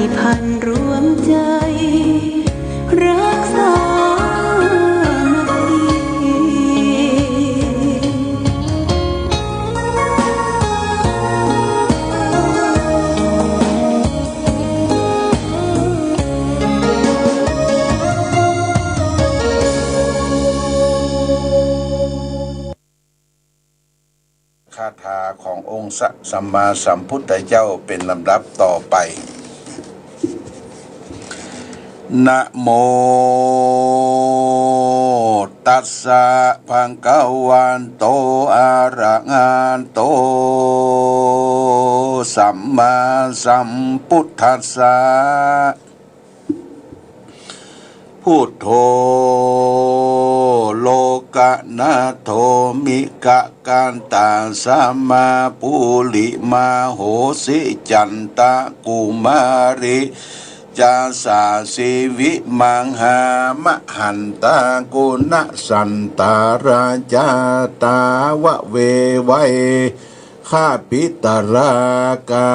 ติพันธ์รวมใจรักษามัคคีคาถาขององค์สัมมาสัมพุทธเจ้าเป็นลำดับต่อไปนะโมตัสสะภะคะวันโตอะระหะโตสัมมาสัมพุทธัสสะพุทโธโลกนาโถมิกะกันตาสัมมาปุริมาโหสิจันตะกุมาริจาสาสิวิมังหามหันตากุณสันตาราจาตาวะเวไวข้าพิตรากา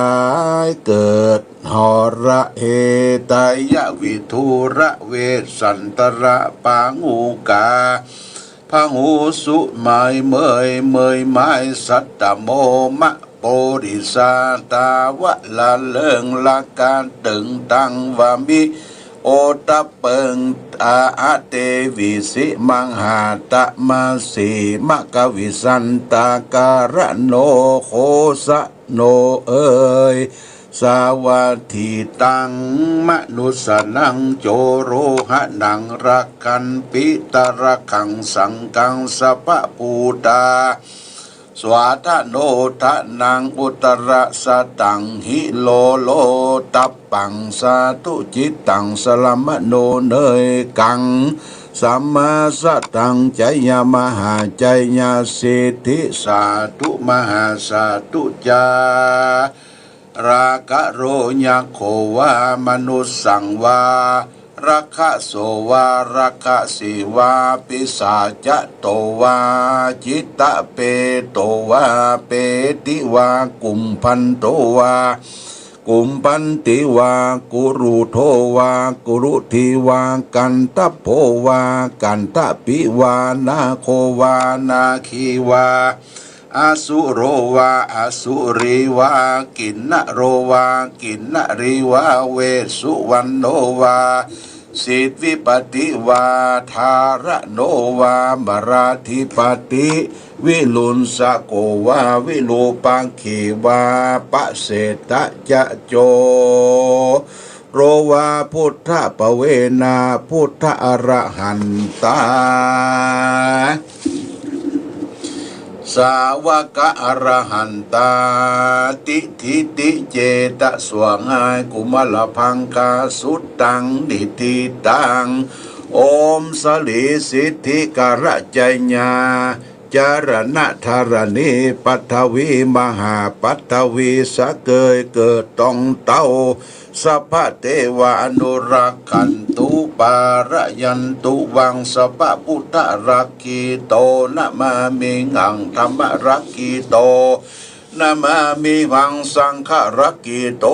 ยเกิดหระเหตายะวิทุระเวสันตระปังอุกาพังหูสุไมเมยไม้สัตตโมมะโปริสาตาวะละเลิงละการตึงตังวามิโอตะเปิงอาเตวิสิมังหาตะมาสีมะกวิสันตาการโนโคสะโนเอยสาวัตถิตังมนุสนังโจโรหะนังรักขันปิตระขังสังกังสะปะปูตาสวาทโนทะนังอุตระสะตังหิโลโลตัปปังสาธุจิตตังสลัมโนเนยกังสัมมาสัตตังใจยมหาใจยสิทธิสาธุมหาสาธุจารากะโรญะโความนุสสังวารักขะโสวารักขะสิวาปิสาจะโตวาจิตตะเปโตวาเปติวากุมพันโตวากุมปันติวากุรุโทวากุรุทีวากันตะโพวากันตะปิวานาโควานาคีวาอสุโรวาอสุรีวากินนโรวากินนรีวาเวสุวันโนวาสิทธิวิปติวาธารโนวามราธิปติวิลุนสะโกวาวิโลปังขีวาปะเสตะจะโจโรวาพุทธปเวนาพุทธอรหันตาสาวกะอรหันตาติทิติเจตะสวงหายกุมลพังคาสุตตังดิติตังโอมสลิสิทธิกระจายญาจารณะธารณีปัทวีมหาปัทวีสะเกยเกิดตองเต้าสัพพะเทวานุรักขันตุปารยันตุวังสัพพะพุทธรักขีโตนะมามิหังธรรมรักขีโตนะมามิหังสังฆรักขีโต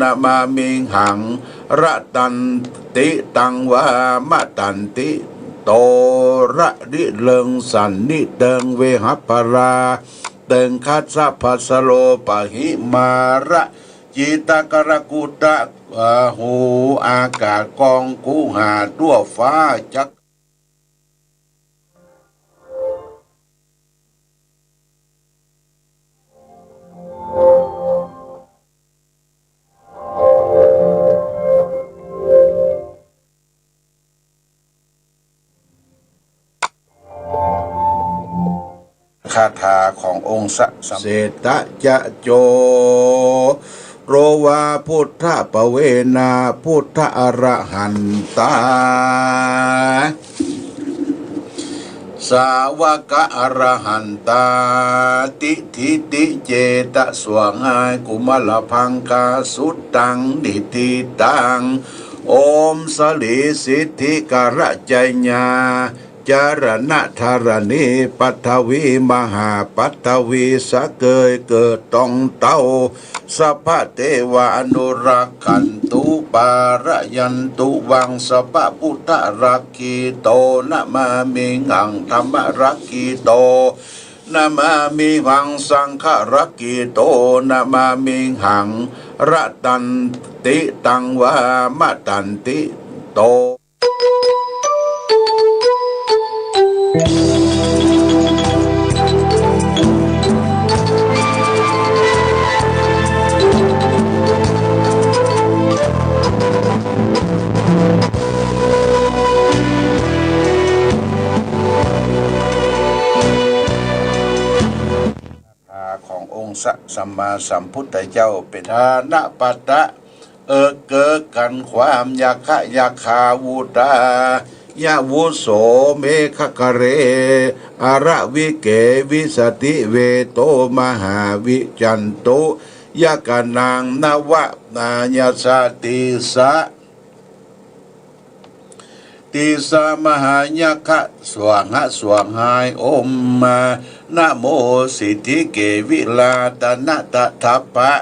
นะมามิหังระตันติตังวามะตันติโตระดิเลิงสันนิเติงเวหัปราเติงคัสสะภัสโลปะหิมาระจิตกรกุตะหูอากาศกองกูหาตัวฟ้าจักคาถาขององค์เศตะจะโจโรวาพุทธปเวนาพุทธอรหันตาสาวกะอรหันตาติทิติเจตะสวงหายกุมลพังคาสุตตังดิติตังโอมสลิสิทธิกระจายญา จารณธารณีปัทวีมหาปัทวีสะเกยเกิดต้องเต้าสัพพะเทวาอนุรักขันตุปารยันตุวังสัพพะพุทธรักขีโตนะมามิหังธรรมรักขีโตนะมามิหังสังฆรักขีโตนะมามิหังระตันติตังวามะตันติโตขององค์สัมมาสัมพุทธเจ้าเป็นฐานะปัตตะเกิดกันความยาคะยาคาวุตายะวุโสเมฆะคะเรอระวิเกวิสติเวโตมหาวิจันตุยะกะนางนวะนายสติสะติสามหายะคะสวงะสวงหายอมมานะโมสิทธิเกวิลาตนะตะทัพพะ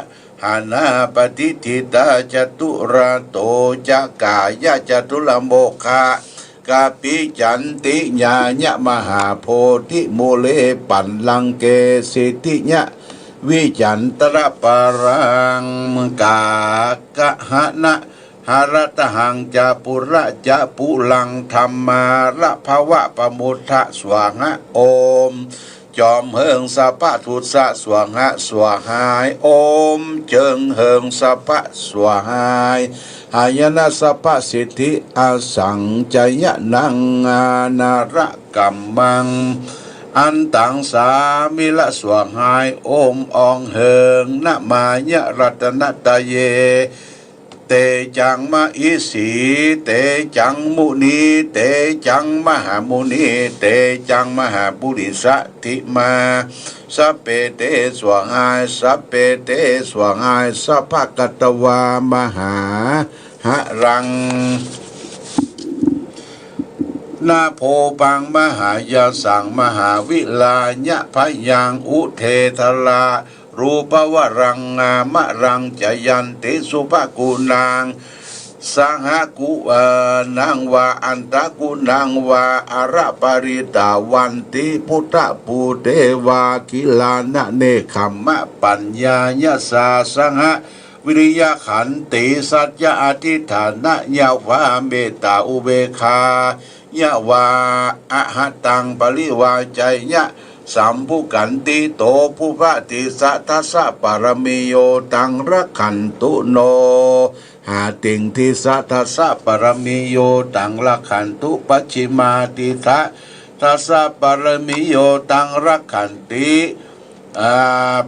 หานาปฏิทิตาจตุระโตจักายะจตุลโมคากาปิจันติญาญะมหาโพธิโมเลปันลังเกสิทธิญะวิจันตระปารังกากะหะนะหารตหังจาปุระจาปุลังธรรมาระภวะปมุทธะสวงะโอมจอมเฮิงสัพพะทุสะสวงะสวหายโอมเจิงเฮิงสัพพะสวหายหายนะสัพพะสิทธิอาสังจยะนังอานาระกัมมังอันตังสามิละสวหายโอมอองเฮิงนะมายะรัตนตเยเตจังมะอิสีเตจังมุนีเตจังมหามุนีเตจังมหาปุริสติมาสัพเพเตสวหายสัพเพเตสวหายสัพพะกัตวามหาหะรังนาโพปังมหายาสังมหาวิลายะพยังอุเททลารูปวรังงามะรังจยันติสุภกุนางสังหกุนางวาอันตะกุนางวาอาระปริตาวันติพุทธปูเทวากิลานะเนคัมมะปัญญายาสาสังหวิริยขันติสัจจะอธิฐานะยาวาเมตตาอุเบคายะวาอะหะตังปริวาใจยะสัมภุกันติโตภุพะติสัทธสะปารมิโยตังรักขันตุโนหาติงทิสัทธสะปารมิโยตังรักขันตุปัจฉิมาติทัสสะปารมิโยตังรักขันติ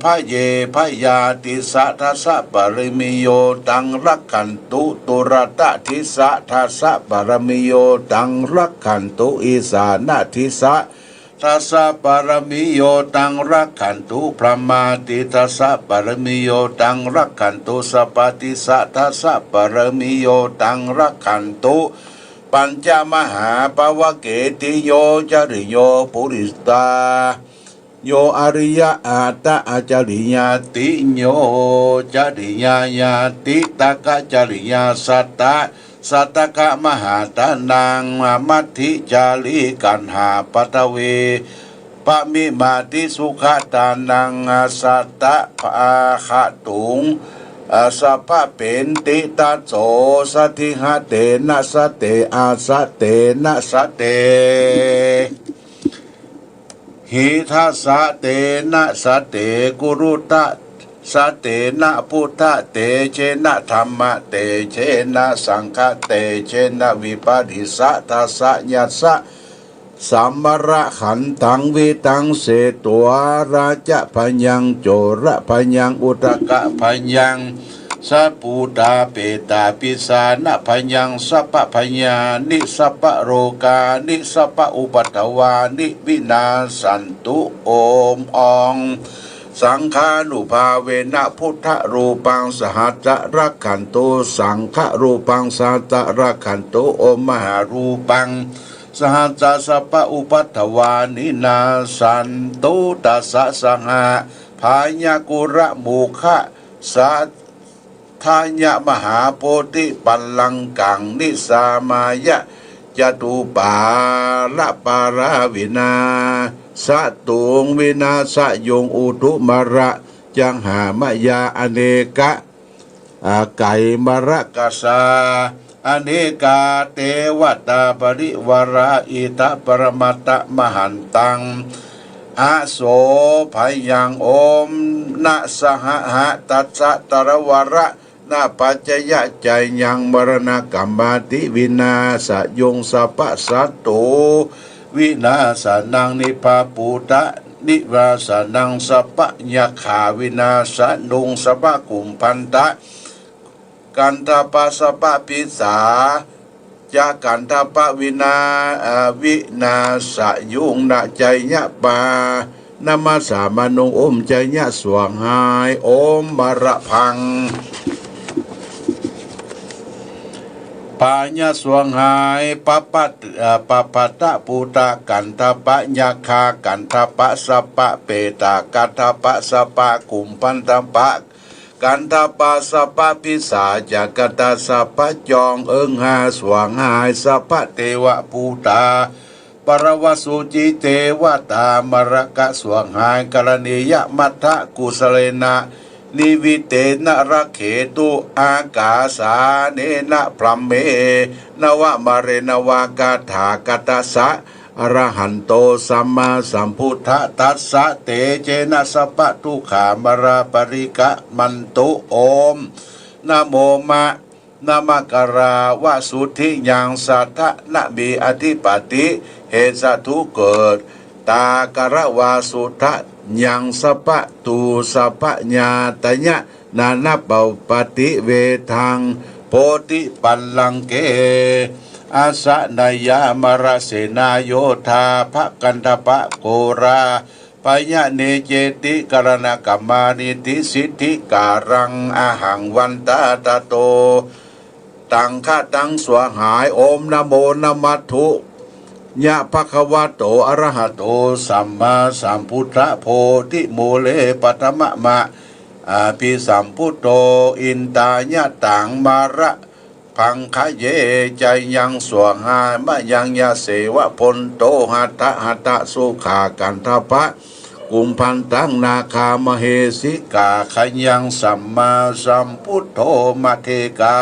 พระเยพยาติสัทธสะปารมิโยตังรักขันตุตุรตะทิสัทธสะปารมิโยตังรักขันตุอิสานะทิสะทัสสะปารมิโยตังรักขันตุพระมาติทัสสะปารมิโยตังรักขันตุสัพพติสัทธัสสะปารมิโยตังรักขันตุปัญจมหาปวเกติโยจริโยปุริตาโยอริยอาตะอาจริยาติโยจริยายาติตกะจริยาสัตตะสัตตกะมหาตานางมัทธิจาริกันหาปัตเวปะมิมาติสุขตานังสัตตะภาคตุงสัพพะเป็นติตัสโสสติหะเตนะสะเตอาสะเตนะสะเตหิทัสสะเตนะสะเตกุรุตะสะเตนะพุทธะเตเชนะธรรมะเตเชนะสังฆะเตเชนะวิปัสสิสะทัสสะยัสสะสัมมระขันตังวิตังเสตัวราจะพยังโจระพยังอุตกะพยังสัพพุตาเปตาปิสานะพยังสัพพพญานิสัพพโรกานิสัพพอุปัตตวานิวินาสันตุโอมอองสังฆานุภาเวนะพุทธรูปังสหัสจะรักขันตุสังฆรูปังสัจจะรักขันตุโอมมหารูปัง สหัสสะปะอุปัฏฐวานินาสันตุตัสสะสหะพายากุระโมฆะสัทธายะมหาโพธิปัลลังกังนิสามายะจตุปาละปาราวินาสะตุงวินาสะยงอุทุมระจังหามยาอเนกะไก่มระกษาอเนกาเทวตาปริวราอิตะปรมัตตมหันตังอาโสภยังโอมนะสหะตัสสะตระวระนาปัจจยะใจยังมรณกรรมาติวินาสยงสัพพสัตโตวินาสนังนิพาปุตะนิวาสนังสัพพยาขาวินาสนุงสัพพกุมพันตะกันทปะสัพพปิสาจากกันทปะวินาวินาสยุงนะใจยะปานามาสามานุงอมใจยะสวงหายอมมระพังปาญาสวงหายปัตตะปูตะกันทปะยาคากันทปะสัพพะเปตากันทปะสัพพะกุมพันตปะกันทปะสัพพะพิสาจากตาสัพพะจองเอิงหาสวงหายสัพพะเทวปูตาปรวสุจิเทวตามรกะสวงหายกรณียมัทธกุสเลนะนิวิเตนะระเขตุอากาสาเนนะพรัมเมนวะมะเรนวากาถากตัสสะอรหันโตสัมมาสัมพุทธะตัสสะเตเจนะสัพพะทุกขามราปริกะมันตุโอมนะโมมะนะมะกราวะสุทธิยังสัทธะนะมีอธิปติเหตุสัตทุเกิดตากระวาสุทธะยังสัพพะตูสัพพะญาตญะนานาเปาปฏิเวทังโพธิปัลลังเกอาสะนายามรเสนาโยธาภกันทปะโกราปยะเนเจติกรณกัมมานิติสิทธิการังอาหังวันตาตะโตตังฆะตังสวหายโอมนะโมนะมัทธุยะภะคะวะโตอะระหะโตสัมมาสัมพุทธะโพธิโมเลปัตมะมะอาภิสัมพุทโตอินตายะตังมาระพังคะเยใจยังสวงหายมะยังยาเสวะพลโตหัตถะหัตถะสุขากันทปะกุมพันตังนาคามเหสิกาขยังสัมมาสัมพุทโธมะเทกา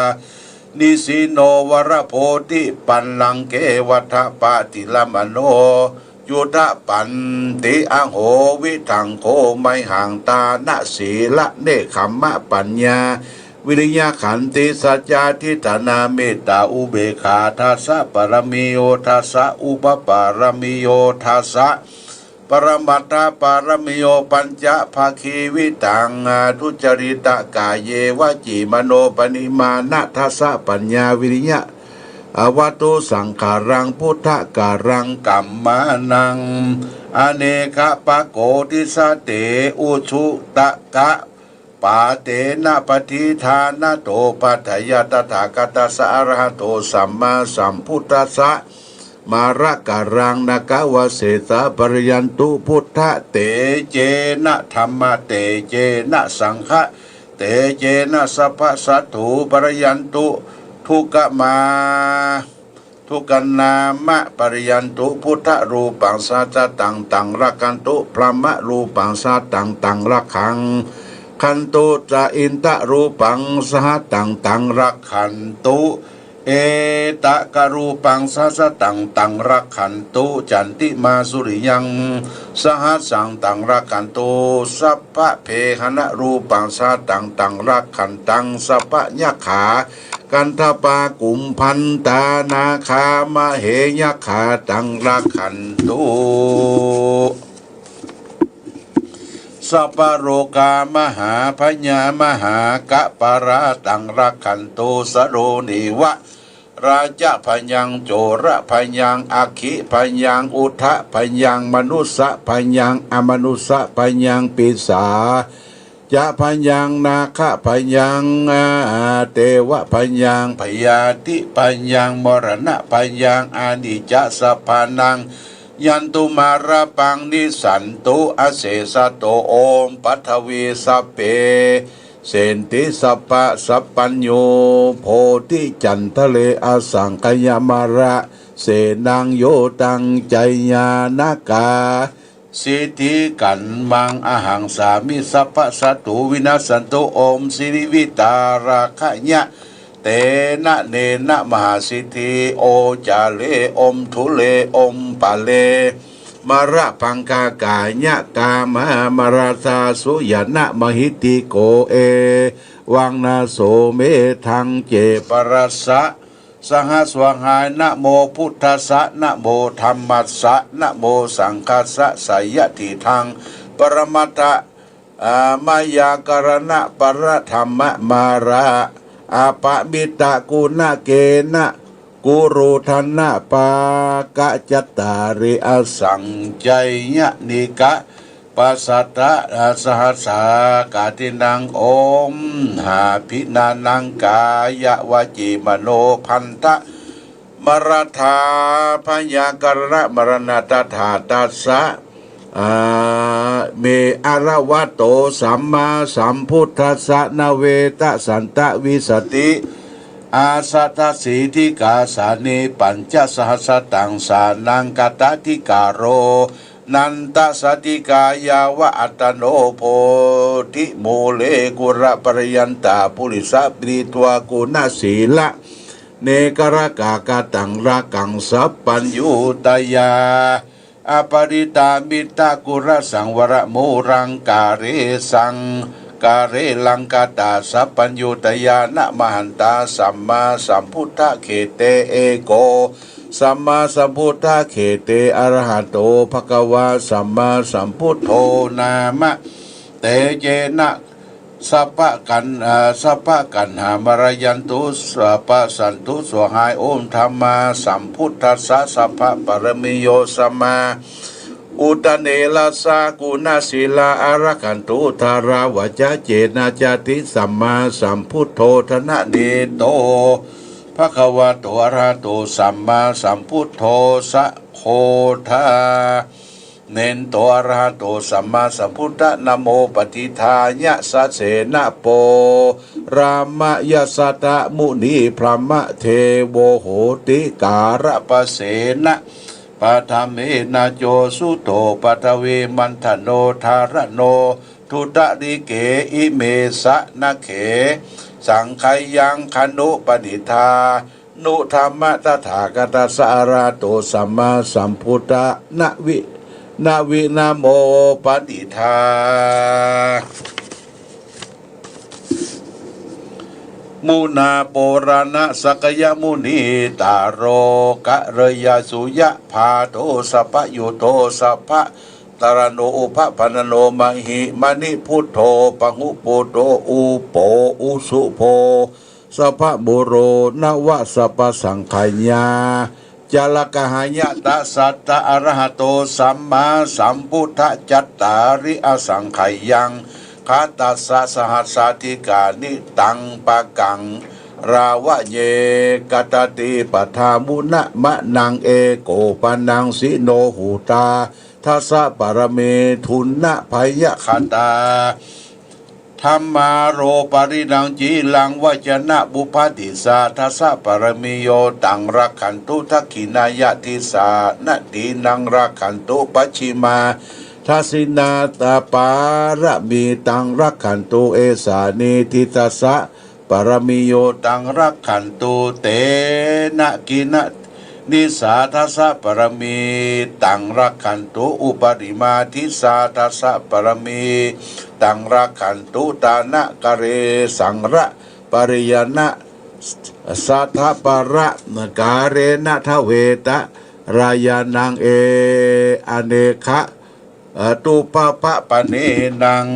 นิสิโนวรโพธิปัลลังเกวัฏปาติลมโนยุทธปันติอโหวิทังโคไมหังตานะศีละเนคขมะปัญญาวิริยะขันติสัจจาทิฏฐานาเมตตาอุเบกขาทัสสะปรมิโยทัสสะอุปปารมิโยทัสสะปรมัตถปารมิโยปัญจภาคีวิตังทุจริตกายเยวจิมโนปนิมานะทัสสะปัญญาวิริยะอวัตุสังขารังพุทธการังกัมมานังอเนกปะโกติสเตอุชุตะกะปาเตนะปฏิทานะโตปัฏฐยตถาคตสะอรหะโตสัมมาสัมพุทธัสสะมาระการังนากาวเสสะปริยันตุพุทธะเตเจนะธรรมะเตเจนะสังฆะเตเจนะสัพพะสัตถุปริยันตุทุกขมาทุกขนามะปริยันตุพุทธรูปังสัจตังตังรักขันตุพระมะรูปังสัจตังตังรักขังขันตุจะอินตะรูปังสหตังตังรักขันตุเอตะกรูปังสัสตังตังรักขันตุจันติมาสุริยังสหัสสังตังรักขันตุสัพพะเพหนะรูปังสัตังตังรักขันตังสัพพะยะขากันทปากุมพันตานาคามเหยะขาตังรักขันตุสัพพโรกามหาพญามหากะปาราตังรักขันตุสโรนิวะราชพยังโจระพยังอัคคิพยังอุทะพยังมนุสะพยังอมนุสะพยังปิสา จะพยังนาคพยังเทวพยังพยาธิพยังมรณะพยังอานิจจสัพพานังยันตุมาระปังนิสันตุอเสสะโตโอมปัทวีสัพเพเสนติสัพพะสัพปัญโยโพธิจันทะเลอสังคยมาระเสนังโยตังใจญาณกาสิทธิกันมังอหังสามิสัพพะสัตตุวินาสันตุโอมสิริวิตาราคะญะเตนะเนนะมหาสิทธิโอจาเลอมทุเลอมปะเลมระพังกากายะกามามราสาสุยนะมหิติโกเอวังนาโสเมทังเจปรัสสะสหัสวหายนะโมพุทธัสสะนะโมธัมมัสสะนะโมสังฆัสสะไสยติทังปรมัตถะมายากรณะปรธรรมมาระอาปะมิตะกุณเกนะกุรุธนะปากะจัตตาริอสังใจยะนิกะปัสสัตตะสหัสสากาตินังโอมหาพินานังกายะวจีมโนพันธะมรธาพยากรณมรณตถาตัสสะเมอรวะโตสัมมาสัมพุทธัสสะนเวตสันตวิสติอาสัตสีทิกาสานิปัญจสหัสตังสานังกตติกาโรนันตสติกายาวะอัตโนโพธิโมเลกุระปริยันตาปุริสปริตวกุณศีละเนกรกากตังรักังสัพปัญยุตยาอปริตามิตากุระสังวรโมรังกาเรสังกาเรลังกาตาสัพปัญยุตยานะมหันตาสัมมาสัมพุทธเขเตเอโกสัมมาสัมพุทธเขเตอรหัตโตภควาสัมมาสัมพุทโธนามะเตเจนะสัพพะกันหามรยันตุสัพพะสันตุสวหายโอมธรรมาสัมพุทธัสสะสัพพะปรมิโยสัมมาอุตเนลาสากุณศิลาอารคันตุธาราวจเจนะจติสัมมาสัมพุทโธธนะเนโตภควะโตอะระหะโตสัมมาสัมพุทโธสะโคทาเนนโตอะระหะโตสัมมาสัมพุทธะนะโมปฏิทายะสะเสนะโปรามยสัตตมุนีพรหมเทโวโหติการะปะเสนะปะทะเมนะโจสุโตปะทะเวมันทโนธารโนทุตริเกอิเมสะนะเขสังไคยังคนุปนิธานุธรรมตถาคตสาราโตสัมมาสัมพุทธะนะวินะโมปนิธามุนาโปราณสกยมุนีตาโรกะเรยสุยะพาโตสัพพยุโตสัพพะตารโนอุปปนโนมหิมณิพุทโธปังุปุโตอุโปอุสุโภสัพพะบุโรนวะสัพพสังขยาจลกหายตะสัตตะอรหะโตสัมมาสัมพุทธจัตตาริอสังขยังคาตัสสะสหัสสธิกานิตังปะกังราวะเยกตติปทามุนะมะนังเอโกปนังสิโนหูตาทัสสะปรเมทุนนะพยคตาธรรมาโรปริดังจีลังวจนะบุพติสาทัสสะปรมิโยตังรักขันตุทักขินายติสานะดีนังรักขันตุปัจฉิมาทัสสินาตาปารมีตังรักขันตุเอสานิทิตัสสะปรมิโยตังรักขันตุเตนะกินะนิสาทัสสะปรมีตังรักขันตุอุปริมาทิสาทัสสะปรมีตังรักขันตุตานะกะเรสังระปริยนะสัทธปะระกาเรนะทเวตะรายานังเออเนคะตุปะปะปะเนนัง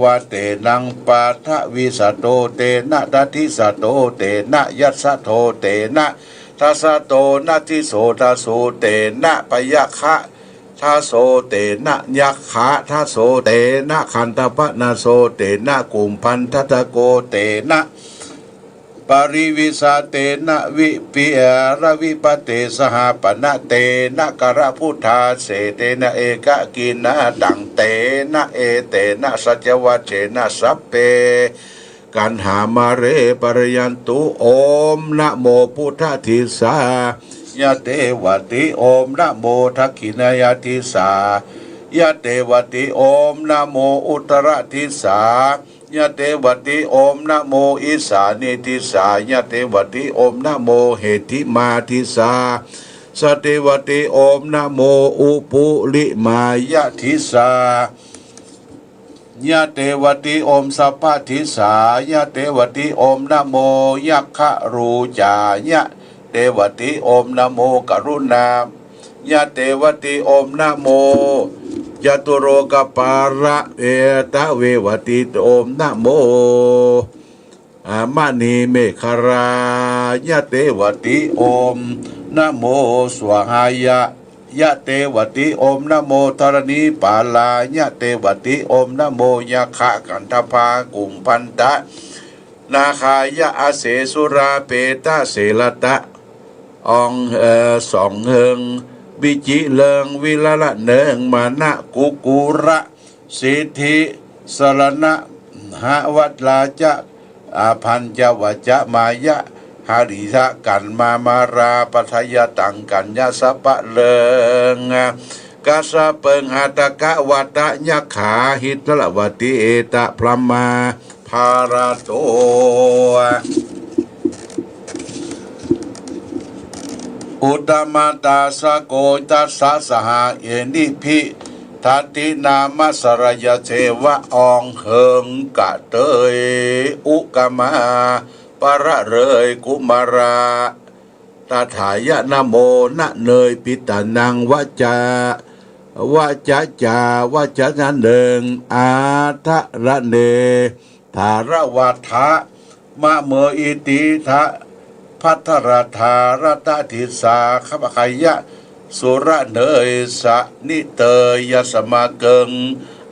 วะเตนังปาทะวิสโตเตนะทัติสโตเตนะยัสสะโตเตนะทัสสะโตนะทิโสทัสโสเตนะปยะคะ ทัสโสเตนะยักขะทัสโสเตนะขันธปนะโสเตนะกุมพันทัตโกเตนะปริวิสาเตนะวิปิระวิปเตสหปนะเตนะกระพุทธาเสเตนะเอกกินะดังเตนะเอเตนะสัจวัจเจนะสัพเพกันหามาเรปรยันตุโอมนะโมพุทธทิสายะเตวติโอมนะโมทักขินายทิสายะเตวติโอมนะโมอุตรทิสายะเตวติโอมนะโมอิสานิทิสายะเตวติโอมนะโมเหติมาทิสาสเตวติโอมนะโมอุปุลิมายะทิสายะเตวติโอมสัพพทิสายะเตวติโอมนะโมยักขรูจายะเตวติโอมนะโมกรุณายะเตวติโอมนะโมจตุโรกปาระเอตเววติโอมนะโมมณีเมฆรายะเตวติโอมนะโมสวหายะยะเตวติโอมนะโมธรณีปาลายะเตวติโอมนะโมยะขะกันทภากุมพันตะนาคายะอาเสสุราเปตะเสลตะอองสองเฮิงวิจิเลิงวิลละเนิงมานะกุกุระสิทธิสรณะหะวัตลาจะอาพันจวัจจะมายะหาริทะกันมาราปัทยตังกันยะสะปะเลิงกาสะเปิงหัตกะวัตะยะขาหิตละวติเอตะพรหมาภาราโตอุตตมตาสะโกตัสสะสหเอนิพิทัตตินามสรยเทวะอองเหิงกะเตยอุกมาปะระเรยกุมาราตาถายะนะโมนะเนยปิตานังวะจาวะจะจาวะจะนันเดิงอาทะระเนธาระวัฏะมะเมอิติทะพัทรธารตติสาขบขยะสุระเนยสะนิเตยยสมาเกิง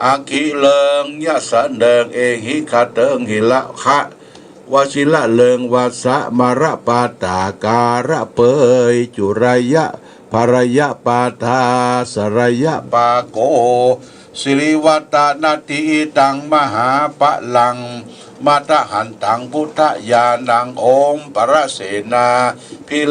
อาคิเลิงยะสะเดิงเอหิคาเติงหิละคะวชิละเลิงวาสะมาระปาตาการะเปยจุรยะภรยะปาทาสรยะปาโกสิริวัตานาติตังมหาปะลังมาตหันตังพุทธญาณังโอมปรเสนาพิ